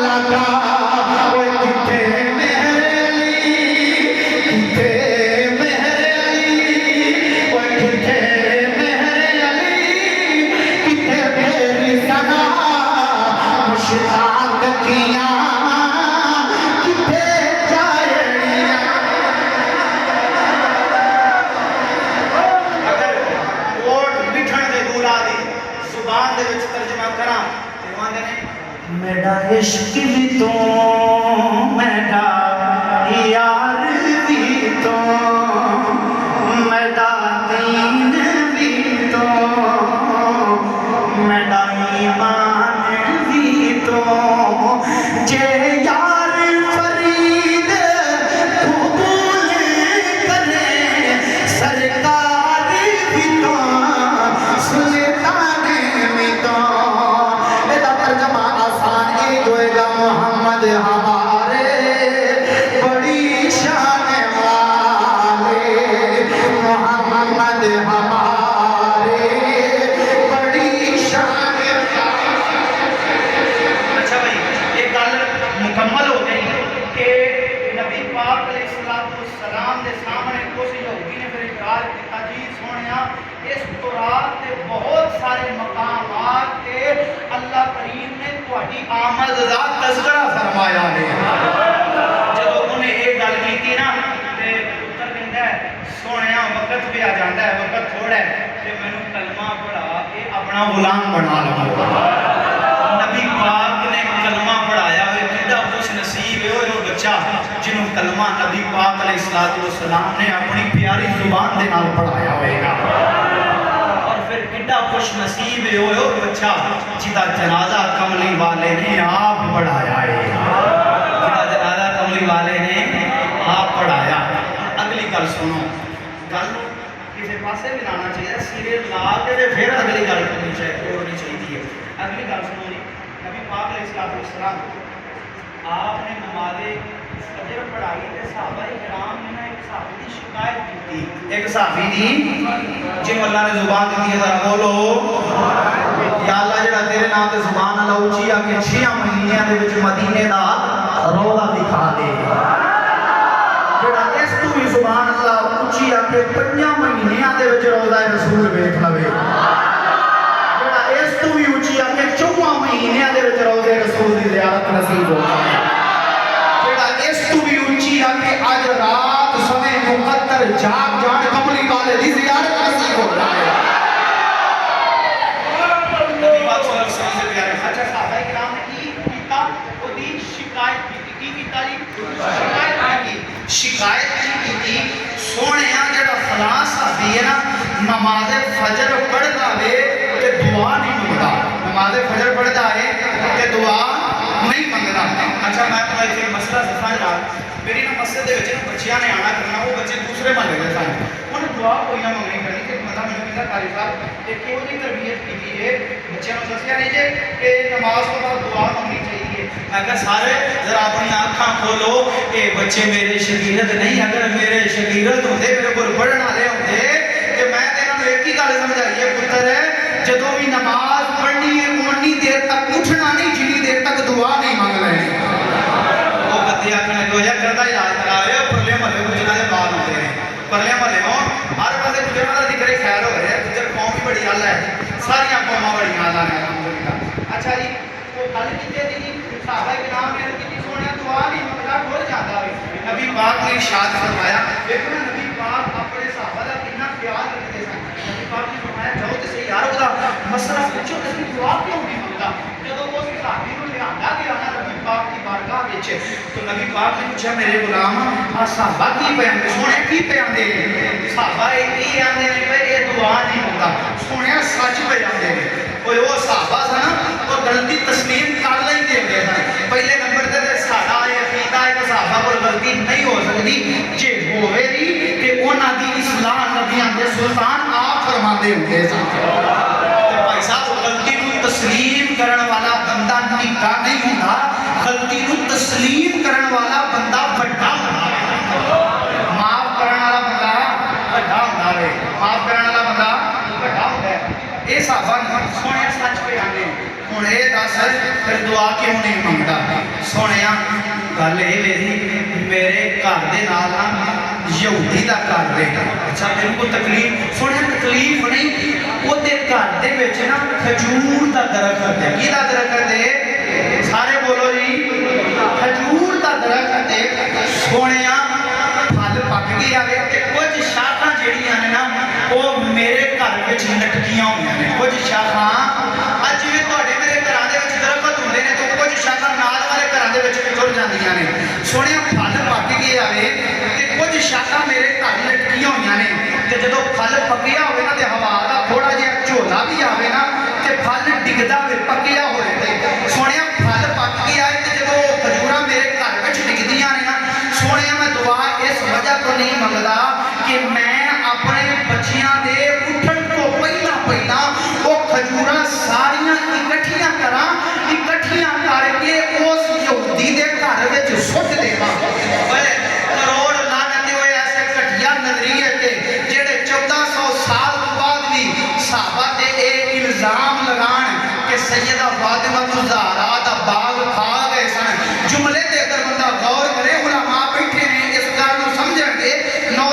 लगा वो किथे मेहर अली किथे मेहर अली वो किथे मेहर अली किथे मेरी सना मुश्ताक किया किथे जायड़ियां। अगर कोट लिखण दे दूरा दी जुबान दे विच तर्जमा करां ते वांदे ने मेरा इश्क भी तो मेरा यार भी तो मेरा दीन भी तो मेरा ईमान भी तो जे यार फरीद कबूल करे सरकार भी तो सुल्तान भी तो। एदा तर्जमा आसान ही होएगा मोहम्मद हमारे बड़ी शान वाले मोहम्मद हमारे बड़ी शान। अच्छा भाई ये गल मुकम्मल हो गई कि नबी पाक अलैहिस्सलाम दे सामने उस यहूदी ने फिर इकरार किया जी सोनिया इस तौरात के बहुत सारे मकामात के अल्लाह करीम ने तुम्हारी आमद दा तज़किरा फरमाया है। जब उन्हें ये गल की ना ते पुत्र कहता है सोनिया वक्त भी आ जाता है वक्त थोड़ा है कि मैनू कलमा पढ़ा के अपना गुलाम बना लवां। नबी पाक ने कलमा पढ़ाया हुए कितना खुश नसीब है वो बच्चा जिन्हों कलमा नबी पाक अलैहिस्सलाम ने अपनी प्यारी जुबान दे नाल पढ़ाया होएगा। और फिर कितना खुश नसीब है वो बच्चा जिदा जनाजा कमली वाले ने आप पढ़ाया है जिदा जनाजा कमली वाले ने आप पढ़ाया। अगली गल सुनो गल किसी पासे भी लाना चाहिए सिरे ला के फिर अगली गल करनी चाहिए। अगली गल सुनो जी नबी पाक अलैहिस्सलाम आपने नमाज़े फजर पढ़ाई ते सहाबा इकराम ने ना एक सहाबी की शिकायत की एक सहाबी दी जिन्हों अल्लाह ने जुबान दी है जरा बोलो या अल्लाह जेड़ा तेरे नाम ते जुबान अल्लाह ऊंची आके 6 महीनों दे विच मदीने दा रोज़ा दिखा दे जेड़ा इस तू भी जुबान अल्लाह ऊंची आके 5 महीनों दे विच रोज़ा रसूल वेख लवे जेड़ा इस तू भी ऊंची आके 4 महीनों दे विच रोज़े रसूल दी ज़ियारत नसीब हो जाए जेड़ा इस तू भी ऊंची आके आज रात समय मुकद्दर जाग जान कमली वाले दी ज़ियारत नसीब हो जाए। नबी पाक सल्लल्लाहु अलैहि वसल्लम से प्यारे अच्छा साहबा इकराम ने की कीता ओदी शिकायत की कीता जी शिकायत की सोहणिया जेड़ा फलां साहबी है ना नमाज़े फजर पढ़दा वे ते दुआ नहीं मंगदा नमाज़े फजर पढ़दा है ते दुआ नहीं मंगदा। अच्छा मैं तुम्हें एक मसला दसां यार मेरी ना मस्जिद दे विच ना बच्चियां ने आना करना वो बच्चे दूसरे महल्ले दे सन उन्हें दुआ कोई ना मंगनी करनी कि मतलब मैंने कहता कारी साहब कि क्यों नहीं तरबियत की है बच्चों को दसिया नहीं जे कि नमाज तो बाद दुआ मंगनी चाहिए। मैं कहा सारे जरा अपनी आँखां खोलो कि बच्चे मेरे शकीरत नहीं अगर मेरे शकीरत होते मेरे को पढ़ने वाले होते कि मैं तेरा एक ही गल समझाइए पुत्र है जदों भी नमाज पढ़नी है उन्नी देर तक उठना नहीं जितनी देर तक दुआ नहीं मांग लेनी। वो बच्चे आखने को या करता इलाज करा रहे हो परले महल्ले को जिन्होंने बाल होते हैं परले महल्ले हो हर पास गुजरना का जिक्र खैर हो रहा है गुजर कौम भी बड़ी गल है सारिया कौमां बड़ी गल है अलहमदुलिल्लाह। अच्छा जी वो गल की साहबा इकराम ने अर्ज़ की सोनिया दुआ नहीं मंगदा खुल जाता है नबी पाक ने इरशाद फरमाया देखो ना नबी पाक अपने साहबा का कितना ख्याल रखते सन नबी पाक ने फरमाया जाओ ते सही यार ओदा मसला पूछो कि दुआ क्यों नहीं मंगदा जब उस साहबी को लियांदा गया ना नबी पाक की बारगाह विच तो नबी पाक ने पूछा मेरे गुलाम आ साहबा की पयांदे सोने की पयांदे साहबा ये आंदे ने भाई ये दुआ नहीं मंगदा सोनिया सच पयांदे ने कोई वो साहबा सा ना वो गलती तस्लीम कर लेंदे होंदे सन पहले नंबर ते साडा ये अकीदा है कि साहबा कोई गलती नहीं हो सकती जे होवे भी कि उन्हां दी इस्लाह नबियां दे सुल्तान आप फरमाते होंदे सन ते भाई साहब गलती नूं तस्लीम करन वाला बंदा निक्का नहीं हुंदा गलती नूं तस्लीम करन वाला बंदा बड़ा हुंदा माफ करन वाला बंदा बड़ा हुंदा है माफ करन वाला बंदा बड़ा हुंदा है। ये साहबा सोने सच पे आने हुण ये दस सर फिर दुआ क्यों नहीं मंगता सोनिया गल ये मेरे घर के नाल ना यहूदी का घर है अच्छा मेरे को तकलीफ सुनिया तकलीफ नहीं वो घर दे विच ना खजूर का दरखत है किहदा दरखत है सारे बोलो जी खजूर का दरखत है सोनिया फल पक गए आवे ते कुछ शाखां जिहड़ियां ने ना वो मेरे घर विच लटकियां होईयां ने कुछ शाखां अज जिवें तुहाडे मेरे घरां दे विच दरखत हुंदे ने तो कुछ शाखां नाल वाले घरां दे विच भी तुर जांदियां ने सोनिया फल पक गए आवे ते कुछ शाखां मेरे घर लटकियां होईयां ने ते जदों फल पकिया होवे ना ते हवा दा थोड़ा जिहा झोला भी आवे ना ते फल डिगदा वे पकिया होए ते सोनिया फल पक गया है ते जदों खजूरां मेरे घर विच डिगदियां ने ना सोनिया मैं दुआ इस वजह तो नहीं मंगदा कि मैं अपने बच्चियां दे उठण तो पहला वो खजूरां सारियां इकट्ठियां करा इकट्ठियां